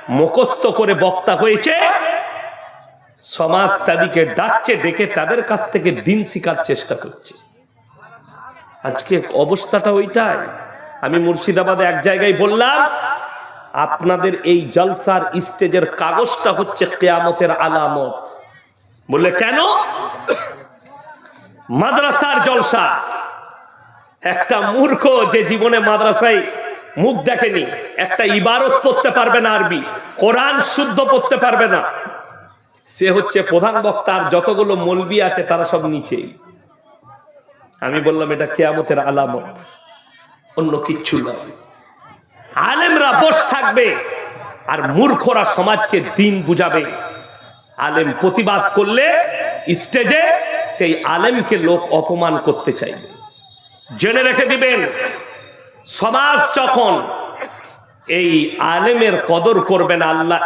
মুখস্থ করে বক্তা হয়েছে, সমাজ তাদেরকে ডাকছে, ডেকে তাদের কাছ থেকে দিন শিখার চেষ্টা করছে। আজকে অবস্থাটা ওইটাই। আমি মুর্শিদাবাদে এক জায়গায় বললাম, আপনাদের এই জলসার স্টেজের কাগজটা হচ্ছে কিয়ামতের আলামত। বললে কেন? মাদ্রাসার জলসা। একটা মূর্খ যে জীবনে মাদ্রাসায় মুখ দেখেনি, একটা ইবারত পড়তে পারবে না, আরবি কোরআন শুদ্ধ পড়তে পারবে না, সে হচ্ছে প্রধান বক্তা, আর যতগুলো মৌলবি আছে তারা সব নিচে। আমি বললাম এটা কিয়ামতের আলামত, অন্য কিচ্ছু না। আলেমরা বস থাকবে আর মূর্খরা সমাজকে দিন বুঝাবে। আলেম প্রতিবাদ করলে স্টেজে সেই আলেমকে লোক অপমান করতে চাইবে। জেনে রেখে দিবেন, সমাজ যখন এই আলেমের কদর করবেন, আল্লাহ